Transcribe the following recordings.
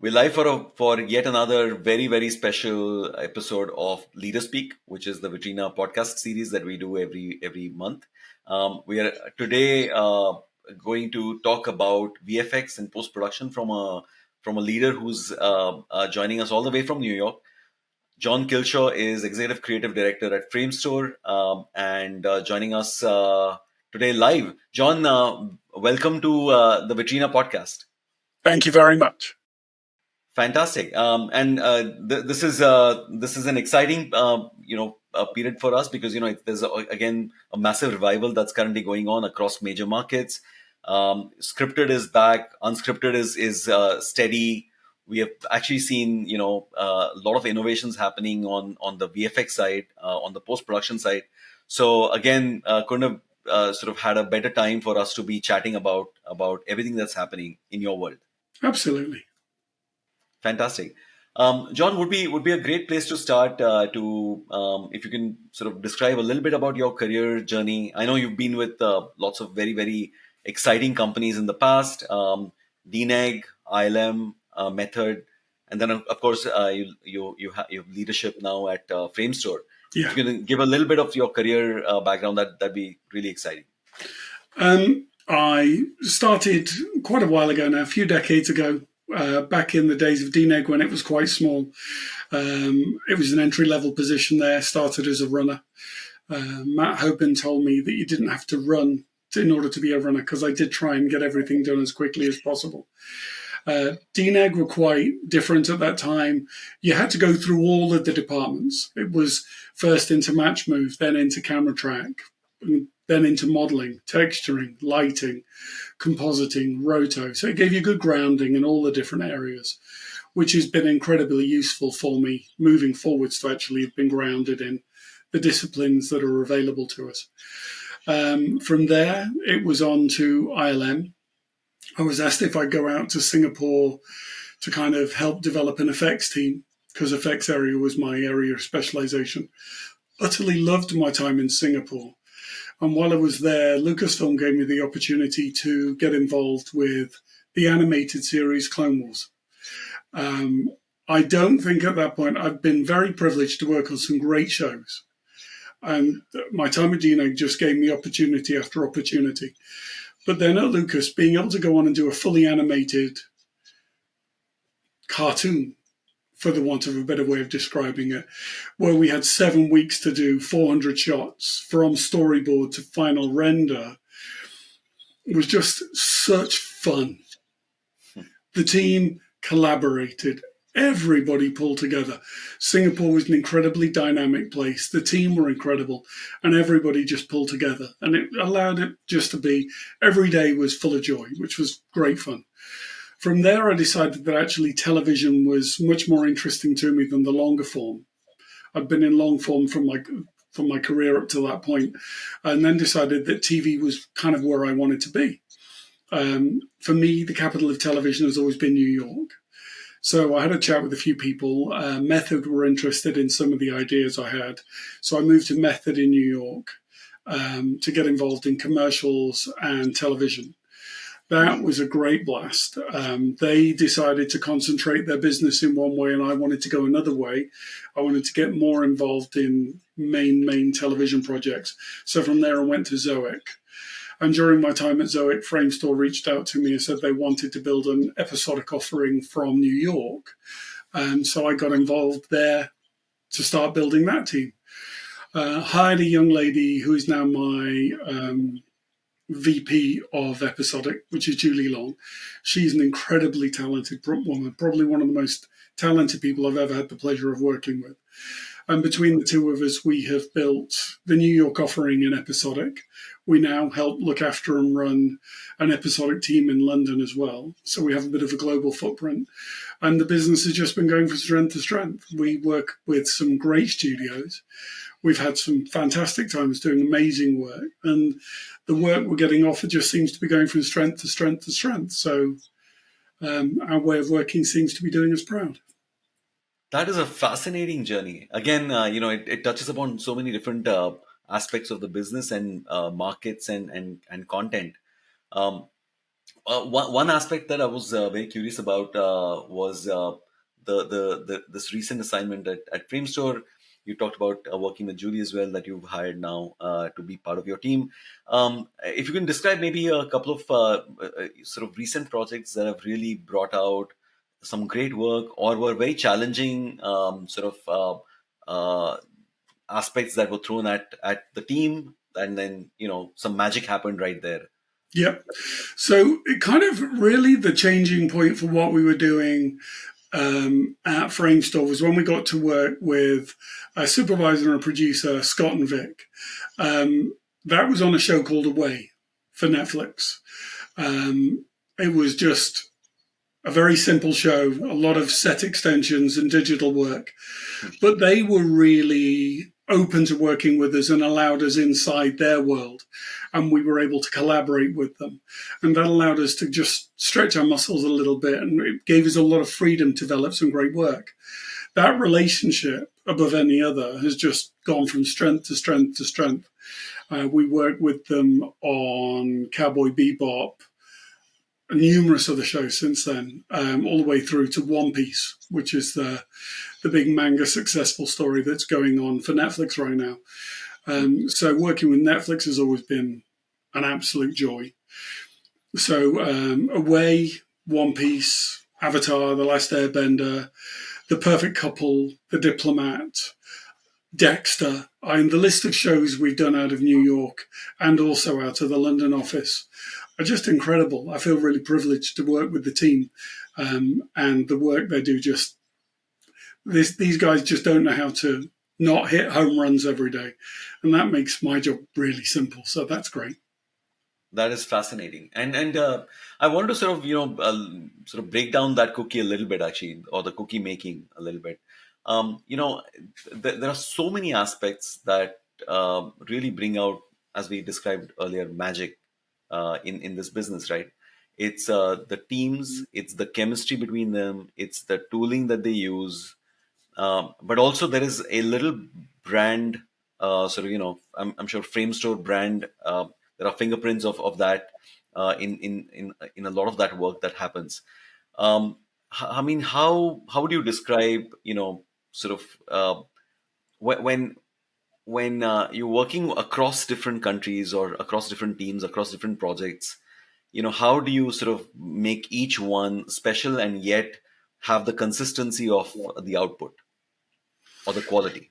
We're live for yet another very special episode of LeaderSpeak, which is the Vitrina podcast series that we do every month. We are today going to talk about VFX and post production from a leader who's joining us all the way from New York. John Kilshaw is Executive Creative Director at Framestore and joining us today live. John, welcome to the Vitrina podcast. Thank you very much. Fantastic. And this is an exciting period for us because there's again a massive revival that's currently going on across major markets. Scripted is back. Unscripted is steady. We have actually seen a lot of innovations happening on the VFX side, on the post production side. So again, couldn't have sort of had a better time for us to be chatting about everything that's happening in your world. Absolutely. Fantastic. John, would be a great place to start if you can sort of describe a little bit about your career journey. I know you've been with lots of very exciting companies in the past, DNEG, ILM, Method, and then of course you have leadership now at Framestore. Yeah. If you can give a little bit of your career background, that'd be really exciting. I started quite a while ago now, a few decades ago. Back in the days of DNEG when it was quite small. It was an entry-level position there, started as a runner. Matt Hoban told me that you didn't have to run in order to be a runner because I did try and get everything done as quickly as possible. DNEG were quite different at that time. You had to go through all of the departments. It was first into match move, then into camera track, then into modeling, texturing, lighting, compositing, roto. So it gave you good grounding in all the different areas, which has been incredibly useful for me moving forwards to actually have been grounded in the disciplines that are available to us. From there, it was on to ILM. I was asked if I'd go out to Singapore to kind of help develop an effects team because effects area was my area of specialization. Utterly loved my time in Singapore. And while I was there, Lucasfilm gave me the opportunity to get involved with the animated series Clone Wars. I don't think at that point I'd been very privileged to work on some great shows. And my time at DNEG just gave me opportunity after opportunity. But then at Lucas, being able to go on and do a fully animated cartoon, for the want of a better way of describing it, where we had 7 weeks to do 400 shots from storyboard to final render, was just such fun. The team collaborated. Everybody pulled together. Singapore was an incredibly dynamic place. The team were incredible, and everybody just pulled together. And it allowed it just to be, every day was full of joy, which was great fun. From there, I decided that actually television was much more interesting to me than the longer form. I'd been in long form from my career up to that point, and then decided that TV was kind of where I wanted to be. For me, the capital of television has always been New York. So I had a chat with a few people. Method were interested in some of the ideas I had. So I moved to Method in New York to get involved in commercials and television. That was a great blast. They decided to concentrate their business in one way, and I wanted to go another way. I wanted to get more involved in main television projects. So from there, I went to Zoic. And during my time at Zoic, Framestore reached out to me and said they wanted to build an episodic offering from New York. So I got involved there to start building that team. Hired a young lady who is now my VP of episodic, which is Julie Long. She's an incredibly talented woman, probably one of the most talented people I've ever had the pleasure of working with. And between the two of us, we have built the New York offering in episodic. We now help look after and run an episodic team in London as well. So we have a bit of a global footprint. And the business has just been going from strength to strength. We work with some great studios. We've had some fantastic times doing amazing work. And the work we're getting offered just seems to be going from strength to strength to strength. So our way of working seems to be doing us proud. That is a fascinating journey. Again, it touches upon so many different aspects of the business and markets and content. One aspect that I was very curious about was this recent assignment at Framestore. You talked about working with Julie as well, that you've hired now to be part of your team. If you can describe maybe a couple of sort of recent projects that have really brought out some great work or were very challenging sort of aspects that were thrown at the team, and then some magic happened right there. Yep. So it kind of really the changing point for what we were doing at Framestore was when we got to work with a supervisor and a producer, Scott and Vic. That was on a show called Away for Netflix. It was just a very simple show, a lot of set extensions and digital work. But they were really open to working with us and allowed us inside their world. And we were able to collaborate with them. And that allowed us to just stretch our muscles a little bit. And it gave us a lot of freedom to develop some great work. That relationship, above any other, has just gone from strength to strength to strength. We worked with them on Cowboy Bebop, numerous other shows since then, all the way through to One Piece, which is the big manga successful story that's going on for Netflix right now. So working with Netflix has always been an absolute joy. So Away, One Piece, Avatar, The Last Airbender, The Perfect Couple, The Diplomat, Dexter, and the list of shows we've done out of New York and also out of the London office are just incredible. I feel really privileged to work with the team, and the work they do. These guys just don't know how to not hit home runs every day, and that makes my job really simple. So that's great. That is fascinating, and I wanted to sort of break down that cookie a little bit, actually, or the cookie making a little bit. There are so many aspects that really bring out, as we described earlier, magic in this business, right? It's the teams, it's the chemistry between them, it's the tooling that they use, but also there is a little brand, I'm sure Framestore brand. There are fingerprints of that in a lot of that work that happens. I mean, how would you describe, sort of when you're working across different countries or across different teams, across different projects, how do you sort of make each one special and yet have the consistency of the output or the quality?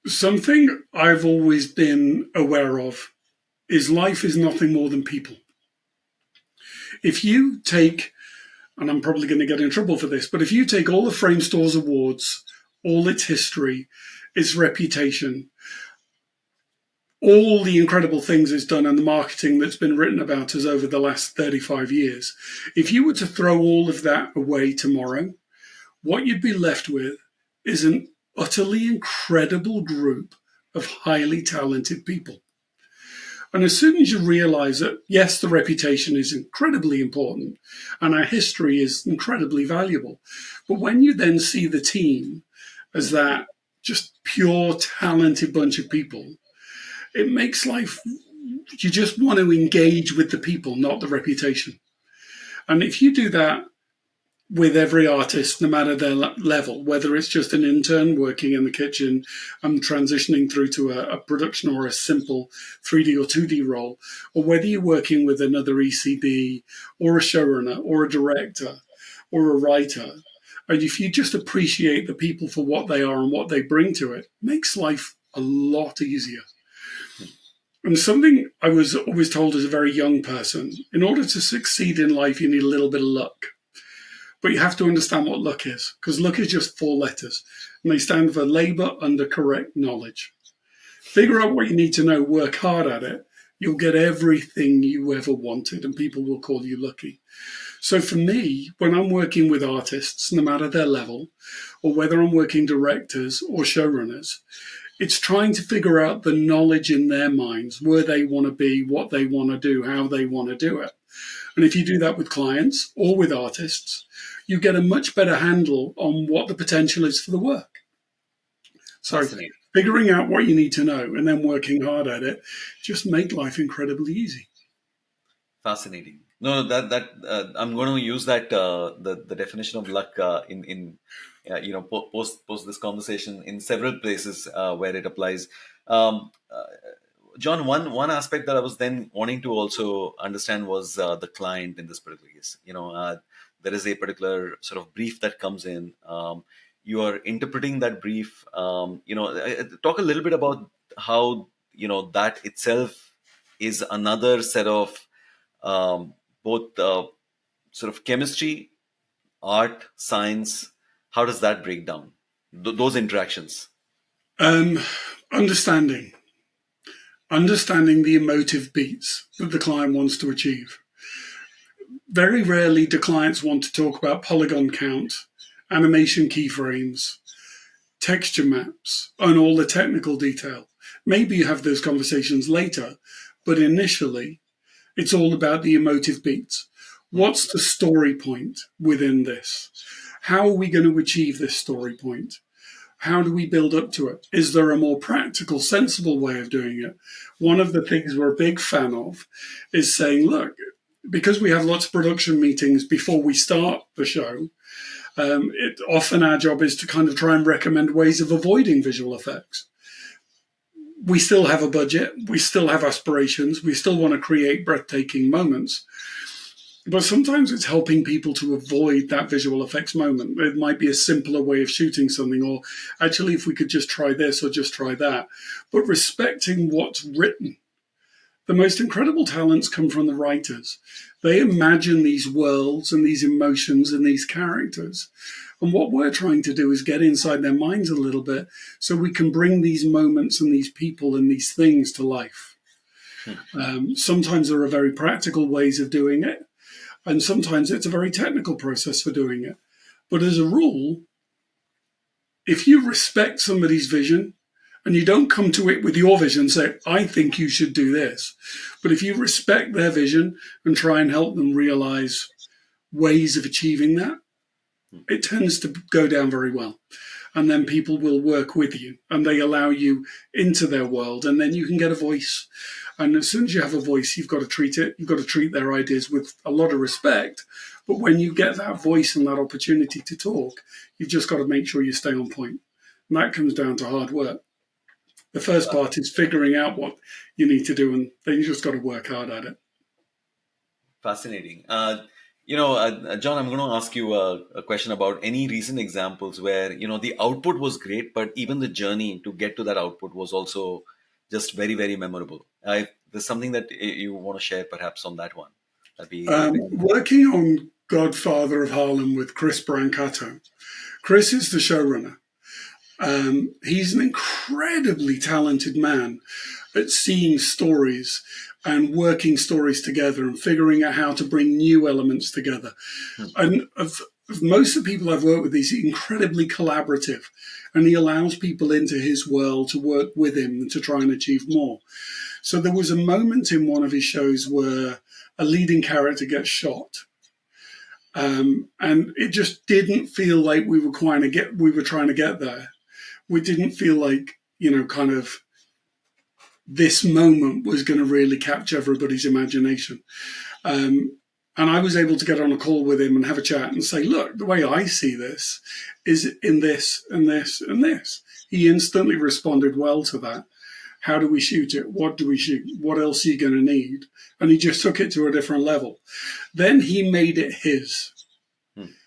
Something I've always been aware of is life is nothing more than people. If you take, and I'm probably going to get in trouble for this, but if you take all the Framestore's awards, all its history, its reputation, all the incredible things it's done and the marketing that's been written about us over the last 35 years, if you were to throw all of that away tomorrow, what you'd be left with is an utterly incredible group of highly talented people. And as soon as you realize that, yes, the reputation is incredibly important and our history is incredibly valuable, but when you then see the team as that just pure talented bunch of people, it makes life, you just want to engage with the people, not the reputation. And if you do that with every artist, no matter their level, whether it's just an intern working in the kitchen and transitioning through to a production or a simple 3D or 2D role, or whether you're working with another ECB or a showrunner or a director or a writer, and if you just appreciate the people for what they are and what they bring to it, makes life a lot easier. And something I was always told as a very young person, in order to succeed in life, you need a little bit of luck. But you have to understand what luck is, because luck is just 4 letters, and they stand for labor under correct knowledge. Figure out what you need to know, work hard at it. You'll get everything you ever wanted, and people will call you lucky. So for me, when I'm working with artists, no matter their level, or whether I'm working directors or showrunners, it's trying to figure out the knowledge in their minds, where they want to be, what they want to do, how they want to do it. And if you do that with clients or with artists, you get a much better handle on what the potential is for the work. So figuring out what you need to know and then working hard at it just make life incredibly easy. Fascinating. No, I'm going to use that the definition of luck in post this conversation in several places where it applies. John, one aspect that I was then wanting to also understand was the client in this particular case. There is a particular sort of brief that comes in. You are interpreting that brief. Talk a little bit about how that itself is another set of um, both sort of chemistry, art, science. How does that break down? Those interactions. Um, understanding, understanding the emotive beats that the client wants to achieve. Very rarely do clients want to talk about polygon count, animation keyframes, texture maps, and all the technical detail. Maybe you have those conversations later, but initially, it's all about the emotive beats. What's the story point within this? How are we going to achieve this story point? How do we build up to it? Is there a more practical, sensible way of doing it? One of the things we're a big fan of is saying, look, because we have lots of production meetings before we start the show, often our job is to kind of try and recommend ways of avoiding visual effects. We still have a budget, we still have aspirations, we still want to create breathtaking moments. But sometimes it's helping people to avoid that visual effects moment. It might be a simpler way of shooting something, or actually, if we could just try this or just try that. But respecting what's written. The most incredible talents come from the writers. They imagine these worlds and these emotions and these characters. And what we're trying to do is get inside their minds a little bit so we can bring these moments and these people and these things to life. Sometimes there are very practical ways of doing it, and sometimes it's a very technical process for doing it. But as a rule, if you respect somebody's vision, and you don't come to it with your vision and say, I think you should do this. But if you respect their vision and try and help them realize ways of achieving that, it tends to go down very well. And then people will work with you and they allow you into their world, and then you can get a voice. And as soon as you have a voice, you've got to treat it. You've got to treat their ideas with a lot of respect. But when you get that voice and that opportunity to talk, you've just got to make sure you stay on point. And that comes down to hard work. The first part is figuring out what you need to do, and then you just got to work hard at it. Fascinating. John, I'm going to ask you a question about any recent examples where, the output was great, but even the journey to get to that output was also just very, very memorable. There's something that you want to share perhaps on that one. That'd be Working on Godfather of Harlem with Chris Brancato. Chris is the showrunner. He's an incredibly talented man at seeing stories and working stories together and figuring out how to bring new elements together. And of most of the people I've worked with, he's incredibly collaborative, and he allows people into his world to work with him and to try and achieve more. So there was a moment in one of his shows where a leading character gets shot. And it just didn't feel like we were trying to get there. We didn't feel like, kind of this moment was going to really capture everybody's imagination. And I was able to get on a call with him and have a chat and say, look, the way I see this is in this and this and this. He instantly responded well to that. How do we shoot it? What do we shoot? What else are you going to need? And he just took it to a different level. Then he made it his.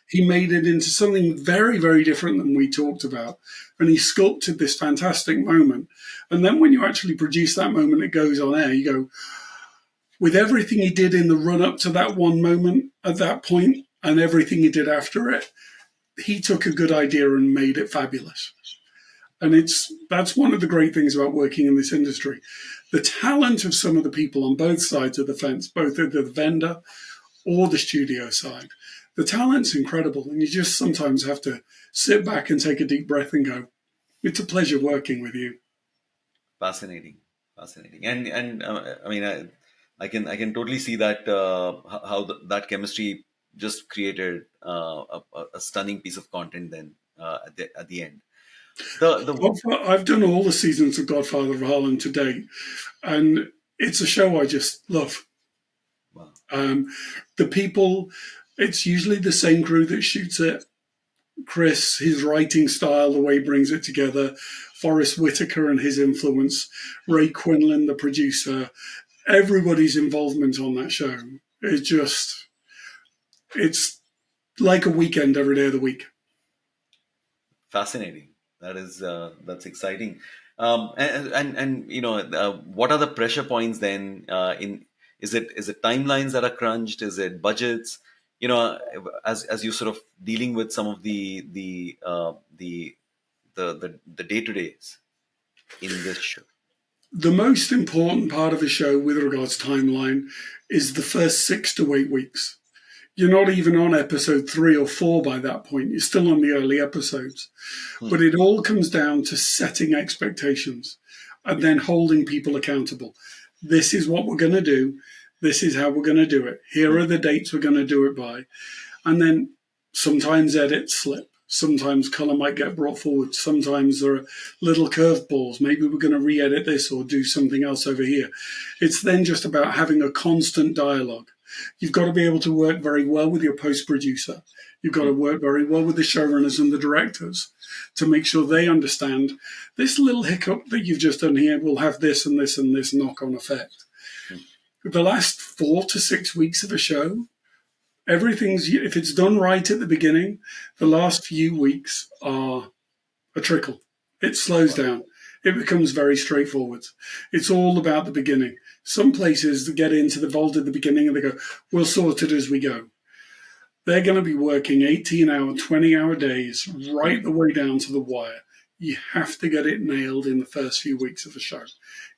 He made it into something very, very different than we talked about. And he sculpted this fantastic moment. And then when you actually produce that moment, it goes on air, you go, with everything he did in the run up to that one moment at that point and everything he did after it, he took a good idea and made it fabulous. And that's one of the great things about working in this industry. The talent of some of the people on both sides of the fence, both at the vendor or the studio side, the talent's incredible, and you just sometimes have to sit back and take a deep breath and go, it's a pleasure working with you. Fascinating. And I can totally see that how that chemistry just created a stunning piece of content then at the end. I've done all the seasons of Godfather of Harlem to date, and it's a show I just love. Wow. The people, it's usually the same crew that shoots it. Chris, his writing style, the way he brings it together, Forrest Whitaker and his influence, Ray Quinlan, the producer, everybody's involvement on that show. It's like a weekend every day of the week. Fascinating. That's exciting. What are the pressure points then? Is it timelines that are crunched? Is it budgets? As you sort of dealing with some of the day to days in this show. The most important part of a show with regards to timeline is the first 6 to 8 weeks. You're not even on episode 3 or 4 by that point. You're still on the early episodes. But it all comes down to setting expectations and then holding people accountable. This is what we're going to do. This is how we're going to do it. Here are the dates we're going to do it by. And then sometimes edits slip. Sometimes color might get brought forward. Sometimes there are little curveballs. Maybe we're going to re-edit this or do something else over here. It's then just about having a constant dialogue. You've got to be able to work very well with your post-producer. You've got to work very well with the showrunners and the directors to make sure they understand this little hiccup that you've just done here will have this and this and this knock-on effect. The last 4 to 6 weeks of a show, if it's done right at the beginning, the last few weeks are a trickle. It slows down. It becomes very straightforward. It's all about the beginning. Some places get into the vault at the beginning and they go, we'll sort it as we go. They're going to be working 18-hour, 20-hour days right the way down to the wire. You have to get it nailed in the first few weeks of a show.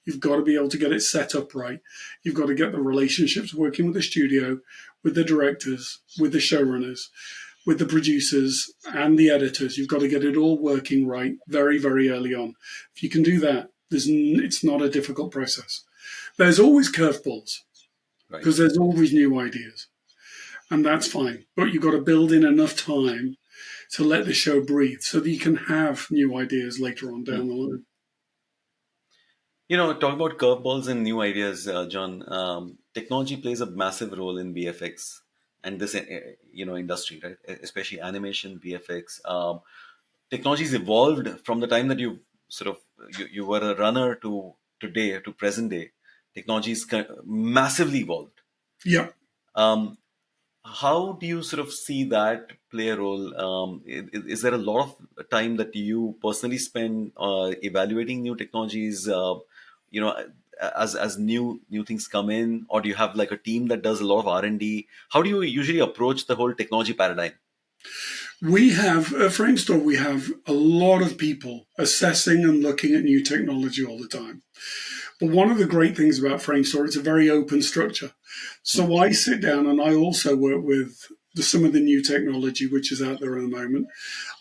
You've got to be able to get it set up right. You've got to get the relationships working with the studio, with the directors, with the showrunners, with the producers and the editors. You've got to get it all working right very, very early on. If you can do that, it's not a difficult process. There's always curveballs because there's always new ideas, and that's fine. But you've got to build in enough time to let the show breathe so that you can have new ideas later on down the line. Talk about curveballs and new ideas, John. Technology plays a massive role in VFX and this, industry, right? Especially animation, VFX. Technology's evolved from the time that you were a runner to today, to present day. Technology's massively evolved. Yeah. How do you sort of see that play a role? Is there a lot of time that you personally spend evaluating new technologies? As new things come in, or do you have like a team that does a lot of R&D? How do you usually approach the whole technology paradigm? We have at Framestore, we have a lot of people assessing and looking at new technology all the time. But one of the great things about Framestore, it's a very open structure. So I sit down and I also work with some of the new technology which is out there at the moment.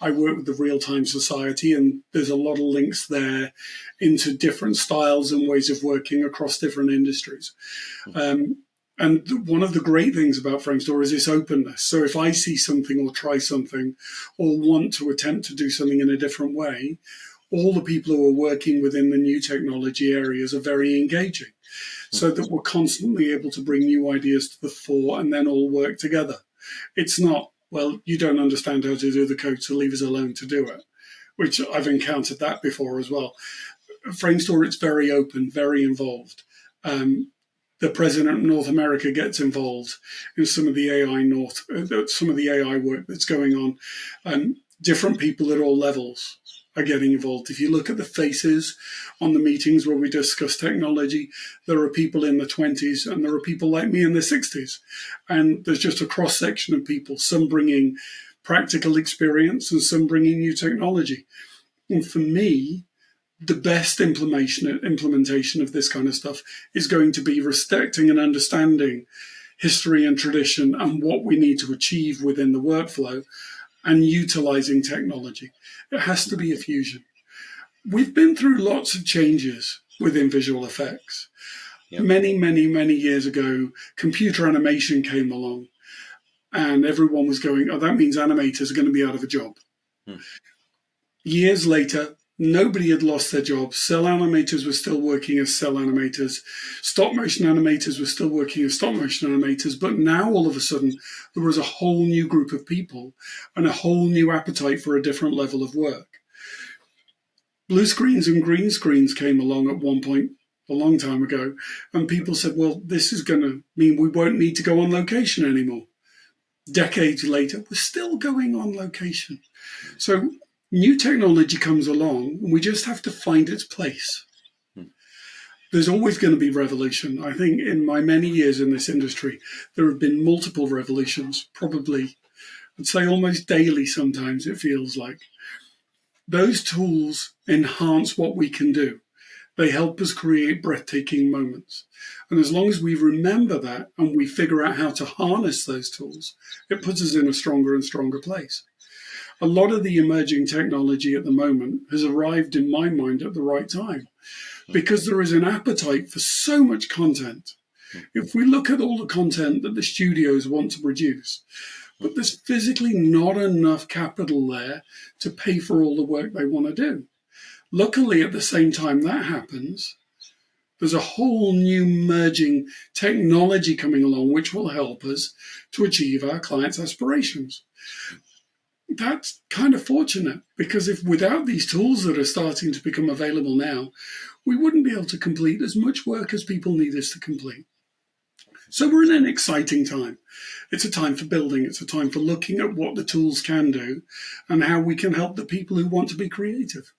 I work with the Real-Time Society, and there's a lot of links there into different styles and ways of working across different industries. And one of the great things about Framestore is its openness. So if I see something or try something or want to attempt to do something in a different way, all the people who are working within the new technology areas are very engaging, so that we're constantly able to bring new ideas to the fore and then all work together. It's not, well, you don't understand how to do the code, so leave us alone to do it, which I've encountered that before as well. Framestore, it's very open, very involved. The president of North America gets involved in some of the AI work that's going on. Different people at all levels are getting involved. If you look at the faces on the meetings where we discuss technology, there are people in the 20s and there are people like me in the 60s. And there's just a cross-section of people, some bringing practical experience and some bringing new technology. And for me, the best implementation of this kind of stuff is going to be respecting and understanding history and tradition and what we need to achieve within the workflow and utilizing technology. It has to be a fusion. We've been through lots of changes within visual effects. Yep. Many, many, many years ago, computer animation came along and everyone was going, oh, that means animators are going to be out of a job. Years later, Nobody had lost their jobs. Cell animators were still working as cell animators. Stop motion animators were still working as stop motion animators. But now all of a sudden, there was a whole new group of people and a whole new appetite for a different level of work. Blue screens and green screens came along at one point a long time ago, and people said, well, this is going to mean we won't need to go on location anymore. Decades later, we're still going on location. So new technology comes along, and we just have to find its place. There's always going to be revolution. I think in my many years in this industry, there have been multiple revolutions, probably, I'd say almost daily sometimes it feels like. Those tools enhance what we can do. They help us create breathtaking moments. And as long as we remember that and we figure out how to harness those tools, it puts us in a stronger and stronger place. A lot of the emerging technology at the moment has arrived, in my mind, at the right time because there is an appetite for so much content. If we look at all the content that the studios want to produce, but there's physically not enough capital there to pay for all the work they want to do. Luckily, at the same time that happens, there's a whole new merging technology coming along which will help us to achieve our clients' aspirations. That's kind of fortunate because if without these tools that are starting to become available now, we wouldn't be able to complete as much work as people need us to complete. So we're in an exciting time. It's a time for building. It's a time for looking at what the tools can do and how we can help the people who want to be creative.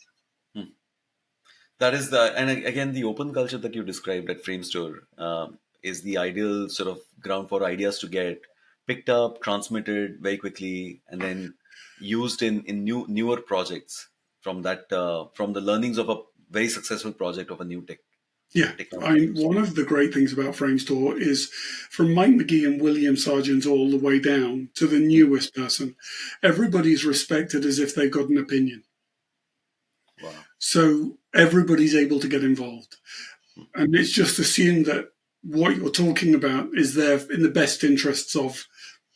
That is again, the open culture that you described at Framestore is the ideal sort of ground for ideas to get picked up, transmitted very quickly, and then used in newer projects from the learnings of a very successful project of a new tech. Yeah, one of the great things about Framestore is from Mike McGee and William Sargent all the way down to the newest person, everybody's respected as if they've got an opinion. Wow. So everybody's able to get involved. And it's just assumed that what you're talking about is there in the best interests of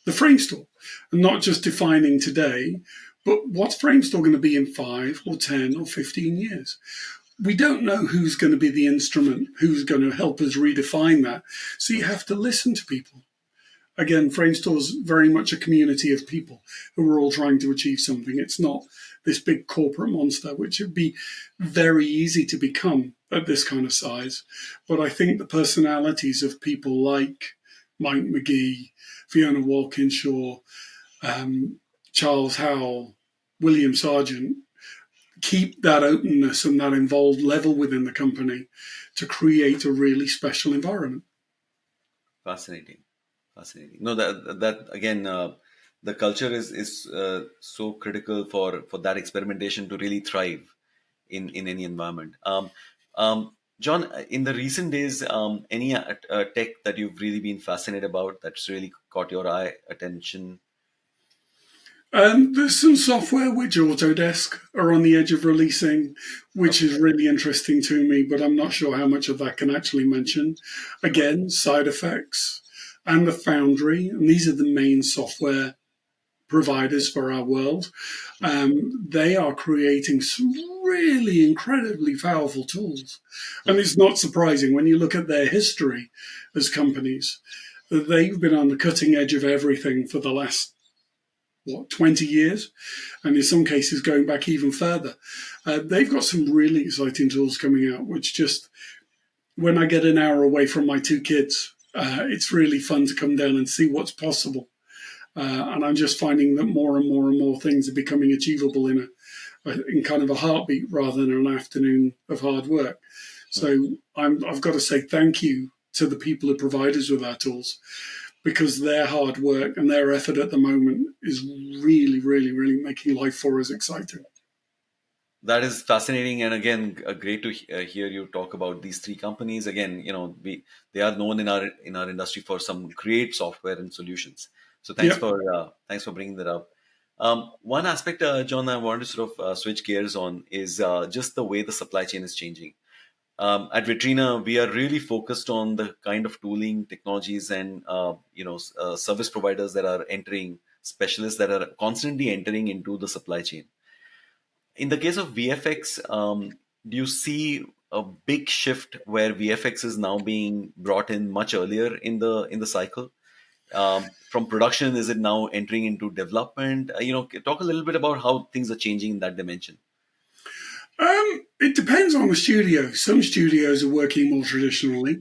the Framestore and not just defining today, but what's Framestore going to be in 5 or 10 or 15 years? We don't know who's going to be the instrument, who's going to help us redefine that. So you have to listen to people. Again, Framestore's very much a community of people who are all trying to achieve something. It's not this big corporate monster, which would be very easy to become at this kind of size. But I think the personalities of people like Mike McGee, Fiona Walkinshaw, Charles Howell, William Sargent, keep that openness and that involved level within the company to create a really special environment. Fascinating. No, that again, the culture is so critical for that experimentation to really thrive in any environment. John, in the recent days, any tech that you've really been fascinated about that's really caught your attention? There's some software which Autodesk are on the edge of releasing, which is really interesting to me, but I'm not sure how much of that can actually mention. Again, side effects and the Foundry, and these are the main software providers for our world. They are creating some really incredibly powerful tools. And it's not surprising when you look at their history as companies, they've been on the cutting edge of everything for the last 20 years, and in some cases going back even further. They've got some really exciting tools coming out, which just, when I get an hour away from my 2 kids, it's really fun to come down and see what's possible. And I'm just finding that more and more and more things are becoming achievable in kind of a heartbeat rather than an afternoon of hard work. So I've got to say thank you to the people who provide us with our tools, because their hard work and their effort at the moment is really, really, really making life for us exciting. That is fascinating, and again, great to hear you talk about these 3 companies. Again, they are known in our industry for some great software and solutions. So thanks for bringing that up. One aspect, John, I wanted to sort of switch gears on is just the way the supply chain is changing. At Vitrina, we are really focused on the kind of tooling, technologies, and service providers that are entering, specialists that are constantly entering into the supply chain. In the case of VFX, do you see a big shift where VFX is now being brought in much earlier in the cycle? From production, is it now entering into development? Talk a little bit about how things are changing in that dimension. It depends on the studio. Some studios are working more traditionally.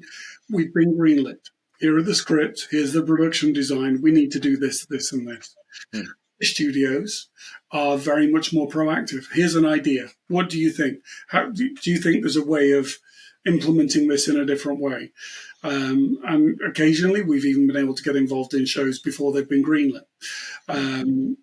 We've been greenlit. Here are the scripts. Here's the production design. We need to do this, this, and this. Hmm. Studios are very much more proactive. Here's an idea. What do you think? How do you think there's a way of implementing this in a different way? And occasionally, we've even been able to get involved in shows before they've been greenlit.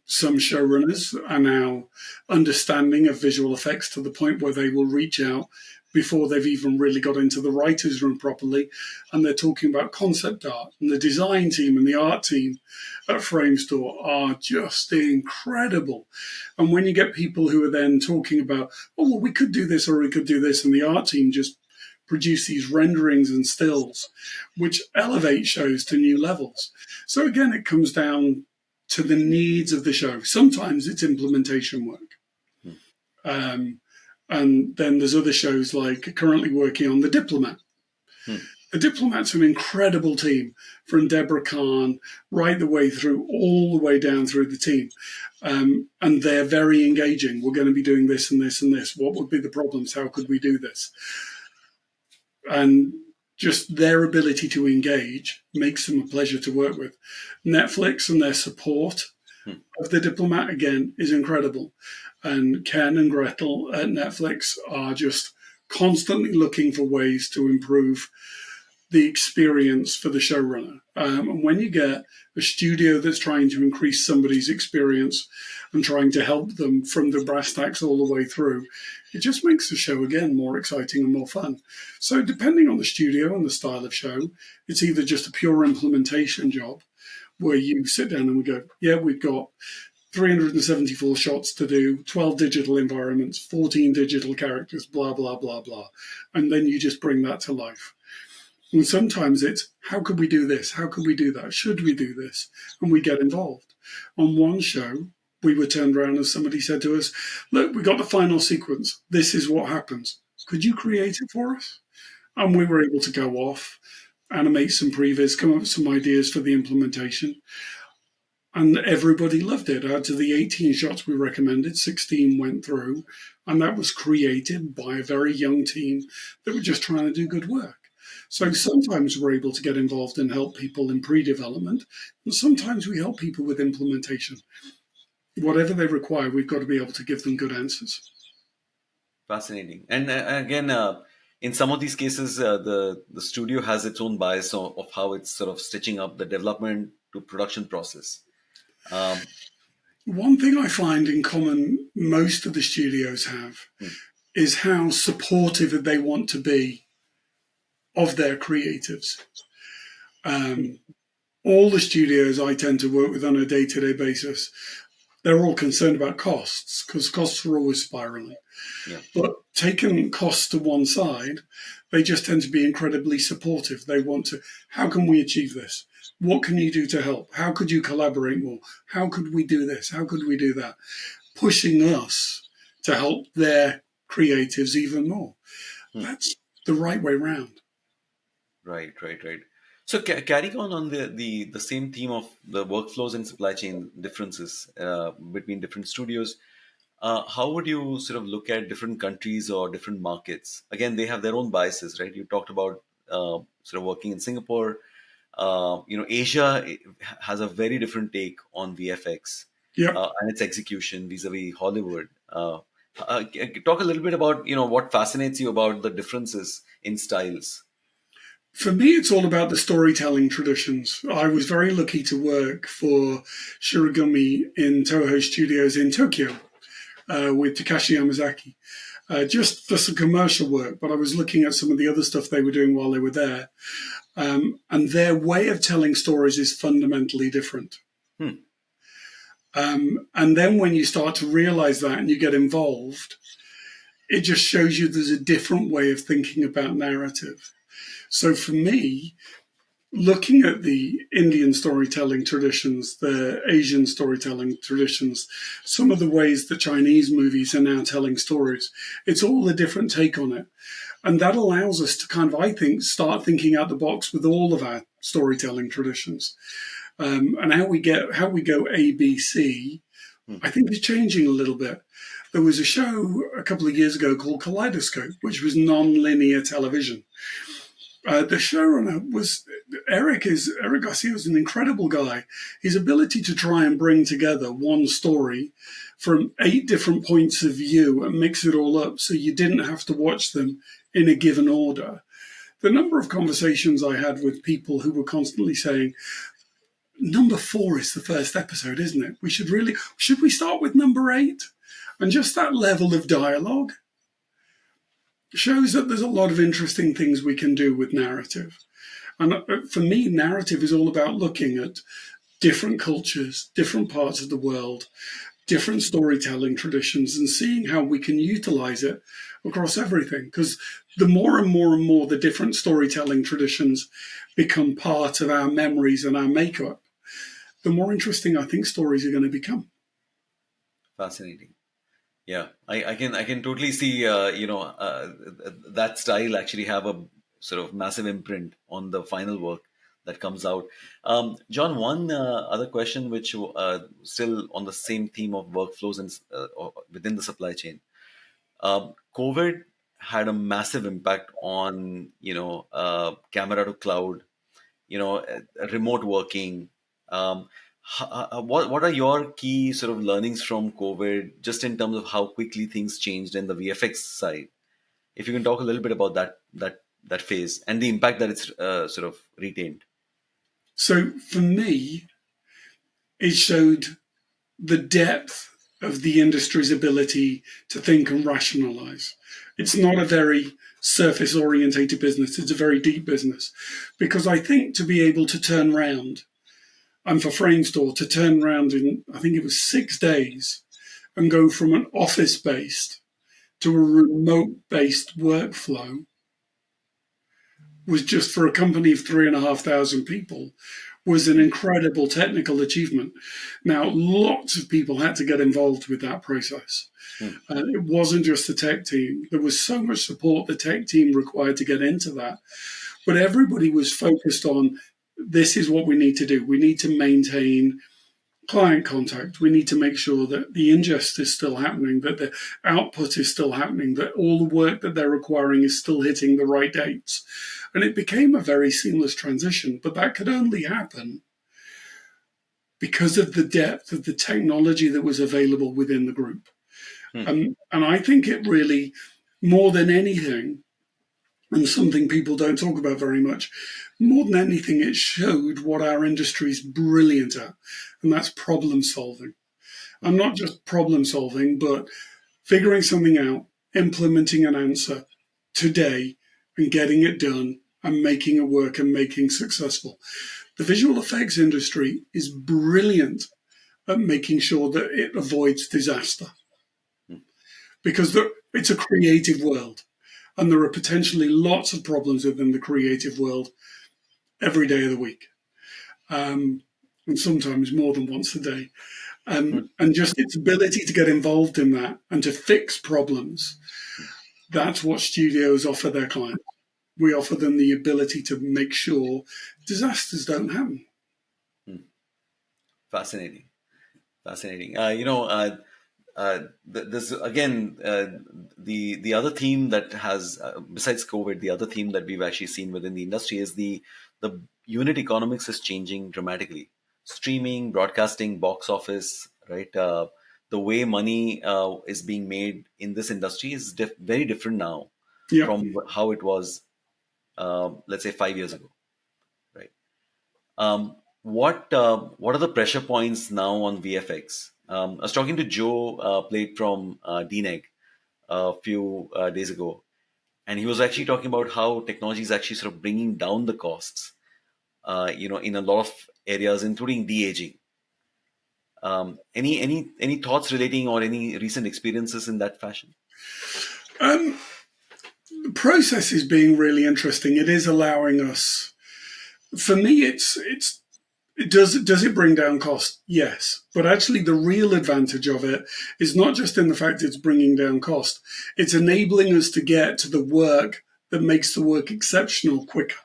Some showrunners are now understanding of visual effects to the point where they will reach out before they've even really got into the writer's room properly, and they're talking about concept art. And the design team and the art team at Framestore are just incredible. And when you get people who are then talking about, oh, well, we could do this or we could do this, and the art team just produce these renderings and stills, which elevate shows to new levels. So again, it comes down to the needs of the show. Sometimes it's implementation work. And then there's other shows like currently working on The Diplomat. The Diplomat's an incredible team, from Deborah Kahn right the way through, all the way down through the team. And they're very engaging. We're going to be doing this and this and this. What would be the problems? How could we do this? And just their ability to engage makes them a pleasure to work with. Netflix and their support of The Diplomat, again, is incredible. And Ken and Gretel at Netflix are just constantly looking for ways to improve the experience for the showrunner. And when you get a studio that's trying to increase somebody's experience and trying to help them from the brass tacks all the way through, it just makes the show, again, more exciting and more fun. So depending on the studio and the style of show, it's either just a pure implementation job where you sit down and we go, yeah, we've got 374 shots to do, 12 digital environments, 14 digital characters, blah, blah, blah, blah. And then you just bring that to life. And sometimes it's, how could we do this? How could we do that? Should we do this? And we get involved. On one show, we were turned around and somebody said to us, look, we got the final sequence. This is what happens. Could you create it for us? And we were able to go off, animate some previs, come up with some ideas for the implementation. And everybody loved it. Out of the 18 shots we recommended, 16 went through. And that was created by a very young team that were just trying to do good work. So sometimes we're able to get involved and help people in pre-development. And sometimes we help people with implementation. Whatever they require, we've got to be able to give them good answers. Fascinating. And again, in some of these cases, the studio has its own bias of how it's sort of stitching up the development to production process. One thing I find in common most of the studios have is how supportive they want to be of their creatives. All the studios I tend to work with on a day-to-day basis, they're all concerned about costs because costs are always spiraling. Yeah. But taking costs to one side, they just tend to be incredibly supportive. They want to, how can we achieve this? What can you do to help? How could you collaborate more? How could we do this? How could we do that? Pushing us to help their creatives even more. That's the right way round. Right. So carrying on the same theme of the workflows and supply chain differences between different studios, how would you sort of look at different countries or different markets? Again, they have their own biases, right? You talked about sort of working in Singapore. Asia has a very different take on VFX and its execution vis-a-vis Hollywood. Talk a little bit about what fascinates you about the differences in styles. For me, it's all about the storytelling traditions. I was very lucky to work for Shirogumi in Toho Studios in Tokyo with Takashi Yamazaki, just for some commercial work. But I was looking at some of the other stuff they were doing while they were there. And their way of telling stories is fundamentally different. And then when you start to realize that and you get involved, it just shows you there's a different way of thinking about narrative. So for me, looking at the Indian storytelling traditions, the Asian storytelling traditions, some of the ways the Chinese movies are now telling stories, it's all a different take on it. And that allows us to kind of, I think, start thinking out the box with all of our storytelling traditions. And how we go ABC, I think is changing a little bit. There was a show a couple of years ago called Kaleidoscope, which was non-linear television. The showrunner was Eric Garcia is an incredible guy. His ability to try and bring together one story from 8 different points of view and mix it all up so you didn't have to watch them in a given order. The number of conversations I had with people who were constantly saying, number 4 is the first episode, isn't it? Should we start with number 8? And just that level of dialogue shows that there's a lot of interesting things we can do with narrative. And for me, narrative is all about looking at different cultures, different parts of the world, different storytelling traditions, and seeing how we can utilize it across everything. Because the more and more and more the different storytelling traditions become part of our memories and our makeup, the more interesting I think stories are going to become. Fascinating. Yeah, I can totally see that style actually have a sort of massive imprint on the final work that comes out. John, one other question which still on the same theme of workflows and or within the supply chain. COVID had a massive impact on camera to cloud, remote working. What are your key sort of learnings from COVID, just in terms of how quickly things changed in the VFX side? If you can talk a little bit about that phase and the impact that it's sort of retained. So for me, it showed the depth of the industry's ability to think and rationalize. It's not a very surface orientated business, it's a very deep business. Because I think to be able to turn around, and for Framestore to turn around in, I think it was 6 days, and go from an office based to a remote based workflow was just for a company of 3,500 people was an incredible technical achievement. Now, lots of people had to get involved with that process. It wasn't just the tech team. There was so much support the tech team required to get into that. But everybody was focused on, this is what we need to do. We need to maintain client contact. We need to make sure that the ingest is still happening, that the output is still happening, that all the work that they're requiring is still hitting the right dates. And it became a very seamless transition, but that could only happen because of the depth of the technology that was available within the group. And I think it really, more than anything, and something people don't talk about very much, more than anything, it showed what our industry is brilliant at, and that's problem solving. And not just problem solving, but figuring something out, implementing an answer today, and getting it done, and making it work and making successful. The visual effects industry is brilliant at making sure that it avoids disaster, because it's a creative world. And there are potentially lots of problems within the creative world every day of the week, and sometimes more than once a day. And just its ability to get involved in that and to fix problems, that's what studios offer their clients. We offer them the ability to make sure disasters don't happen. Fascinating. There's again the other theme that has besides COVID, the other theme that we've actually seen within the industry is the unit economics is changing dramatically. Streaming, broadcasting, box office, right? The way money is being made in this industry is very different now from how it was, let's say, 5 years ago, right? What are the pressure points now on VFX? I was talking to Joe Plate from DNEG a few days ago, and he was actually talking about how technology is actually sort of bringing down the costs, in a lot of areas, including de-aging. Any thoughts relating or any recent experiences in that fashion? The process is being really interesting. It is allowing us For me, does it bring down cost? Yes, but actually, the real advantage of it is not just in the fact it's bringing down cost; it's enabling us to get to the work that makes the work exceptional quicker.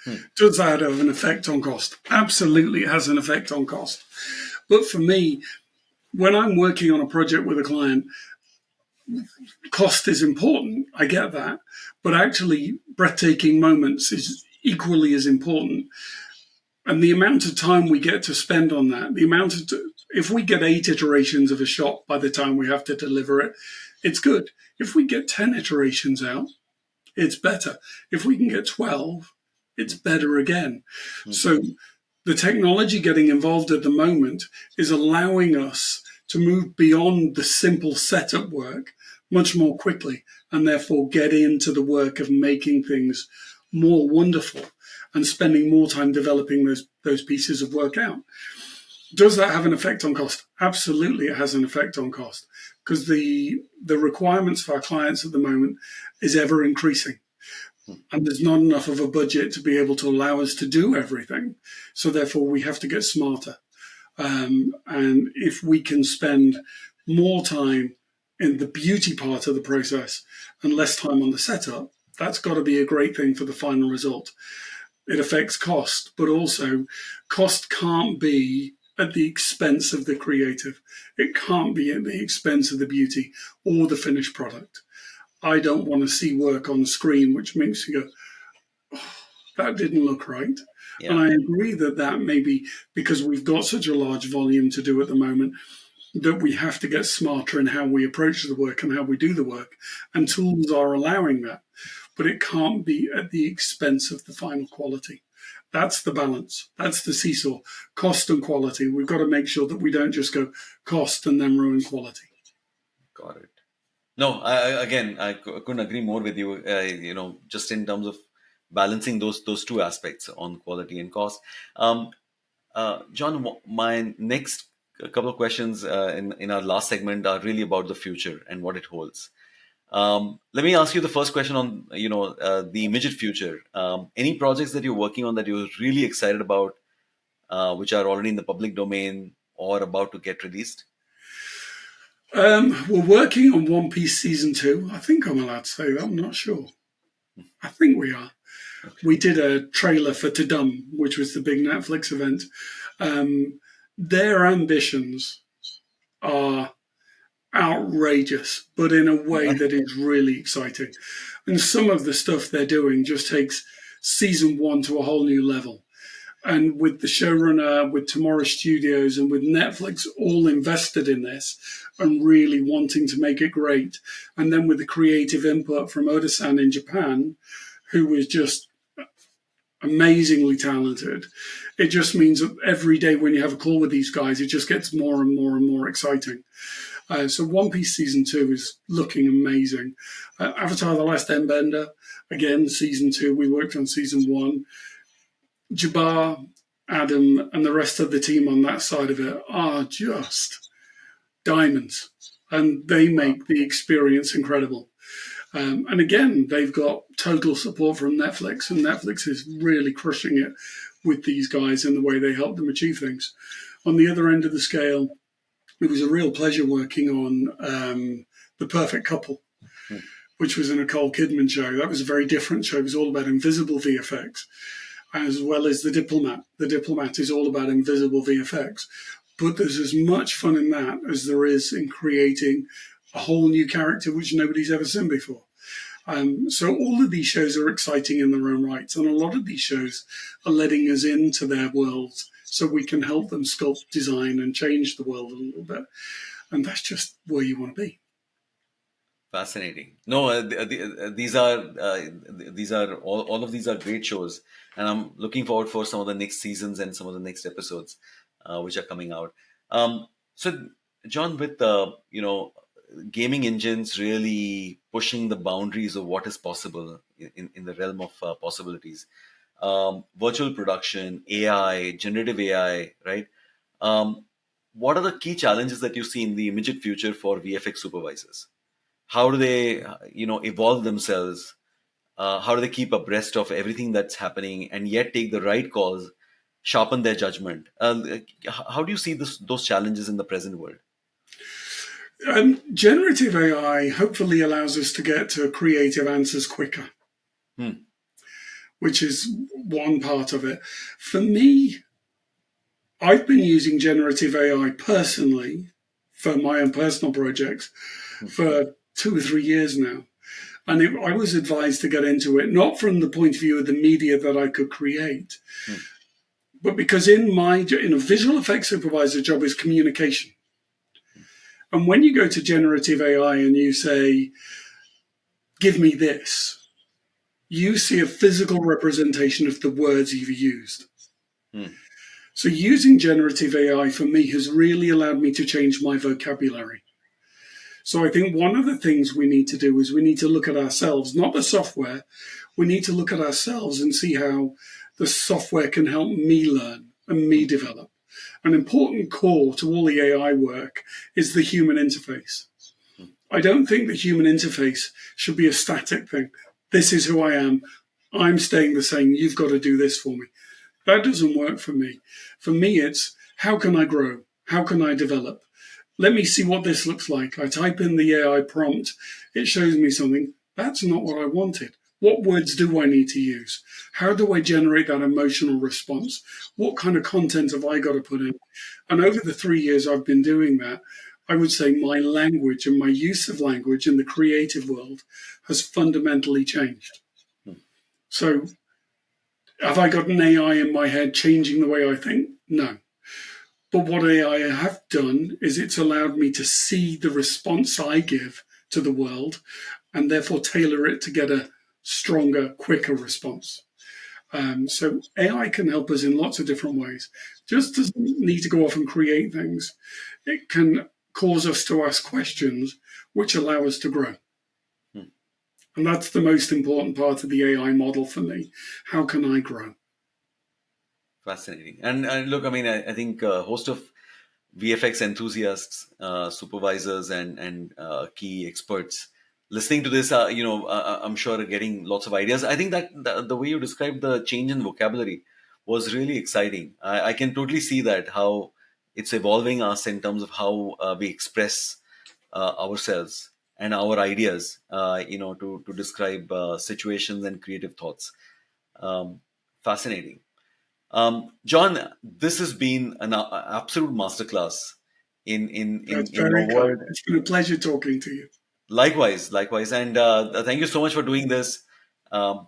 Hmm. Does that have an effect on cost? Absolutely, it has an effect on cost. But for me, when I'm working on a project with a client, cost is important. I get that. But actually, breathtaking moments is equally as important. And the amount of time we get to spend on that, if we get 8 iterations of a shot by the time we have to deliver it, it's good. If we get 10 iterations out, it's better. If we can get 12, it's better again. Hmm. So the technology getting involved at the moment is allowing us to move beyond the simple setup work much more quickly and therefore get into the work of making things more wonderful and spending more time developing those pieces of work out. Does that have an effect on cost? Absolutely, it has an effect on cost because the requirements for our clients at the moment is ever increasing. And there's not enough of a budget to be able to allow us to do everything. So therefore, we have to get smarter. And if we can spend more time in the beauty part of the process and less time on the setup, that's got to be a great thing for the final result. It affects cost, but also cost can't be at the expense of the creative. It can't be at the expense of the beauty or the finished product. I don't want to see work on screen which makes you go, oh, that didn't look right. Yeah. And I agree that may be because we've got such a large volume to do at the moment that we have to get smarter in how we approach the work and how we do the work. And tools are allowing that. But it can't be at the expense of the final quality. That's the balance. That's the seesaw. Cost and quality. We've got to make sure that we don't just go cost and then ruin quality. Got it. No, again, couldn't agree more with you. Just in terms of balancing those two aspects on quality and cost. John, my next couple of questions in our last segment are really about the future and what it holds. Let me ask you the first question on the immediate future. Any projects that you're working on that you're really excited about, which are already in the public domain or about to get released? We're working on One Piece season 2. I think I'm allowed to say that. I'm not sure. I think we are. Okay. We did a trailer for Tudum, which was the big Netflix event. Their ambitions are outrageous, but in a way that is really exciting. And some of the stuff they're doing just takes season 1 to a whole new level. And with the showrunner, with Tomorrow Studios, and with Netflix all invested in this and really wanting to make it great, and then with the creative input from Oda-san in Japan, who was just amazingly talented, it just means that every day when you have a call with these guys, it just gets more and more and more exciting. So One Piece season 2 is looking amazing. Avatar: The Last Airbender, again, season 2. We worked on season 1. Jabbar, Adam, and the rest of the team on that side of it are just diamonds, and they make the experience incredible. And again, they've got total support from Netflix, and Netflix is really crushing it with these guys in the way they help them achieve things. On the other end of the scale, it was a real pleasure working on The Perfect Couple, which was a Nicole Kidman show. That was a very different show. It was all about invisible VFX, as well as The Diplomat. The Diplomat is all about invisible VFX. But there's as much fun in that as there is in creating a whole new character which nobody's ever seen before. So all of these shows are exciting in their own rights, and a lot of these shows are letting us into their worlds so we can help them sculpt, design, and change the world a little bit. And that's just where you want to be. Fascinating. No, these are all of these are great shows, and I'm looking forward for some of the next seasons and some of the next episodes, which are coming out. So, John, with gaming engines really pushing the boundaries of what is possible in the realm of possibilities, virtual production, AI, generative AI, right? What are the key challenges that you see in the immediate future for VFX supervisors? How do they, evolve themselves How do they keep abreast of everything that's happening and yet take the right calls, sharpen their judgment? How do you see those challenges in the present world? Generative AI hopefully allows us to get to creative answers quicker, Hmm. which is one part of it. For me, I've been using generative AI personally for my own personal projects for 2 or 3 years now. And I was advised to get into it, not from the point of view of the media that I could create, Hmm. but because in a visual effects supervisor job is communication. And when you go to generative AI and you say, give me this, you see a physical representation of the words you've used. Hmm. So using generative AI for me has really allowed me to change my vocabulary. So I think one of the things we need to do is we need to look at ourselves, not the software. We need to look at ourselves and see how the software can help me learn and me develop. An important core to all the AI work is the human interface. I don't think the human interface should be a static thing. This is who I am. I'm staying the same. You've got to do this for me. That doesn't work for me. For me, it's how can I grow? How can I develop? Let me see what this looks like. I type in the AI prompt. It shows me something. That's not what I wanted. What words do I need to use? How do I generate that emotional response? What kind of content have I got to put in? And over the 3 years I've been doing that, I would say my language and my use of language in the creative world has fundamentally changed. So have I got an AI in my head changing the way I think? No. But what AI have done is it's allowed me to see the response I give to the world and therefore tailor it to get a stronger, quicker response. So AI can help us in lots of different ways. Just doesn't need to go off and create things. It can cause us to ask questions which allow us to grow. And that's the most important part of the AI model for me. How can I grow? Fascinating. And look, I mean, I think a host of VFX enthusiasts, supervisors, and key experts listening to this, I'm sure are getting lots of ideas. I think that the way you described the change in vocabulary was really exciting. I can totally see that, how it's evolving us in terms of how we express ourselves and our ideas, to describe situations and creative thoughts. Um, Fascinating. John, this has been an absolute masterclass That's in your very kind. world. It's been a pleasure talking to you. Likewise, and thank you so much for doing this. I'm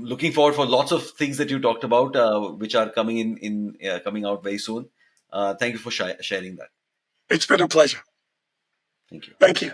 looking forward for lots of things that you talked about, which are coming out very soon. Thank you for sharing that. It's been a pleasure. Thank you. Thank you.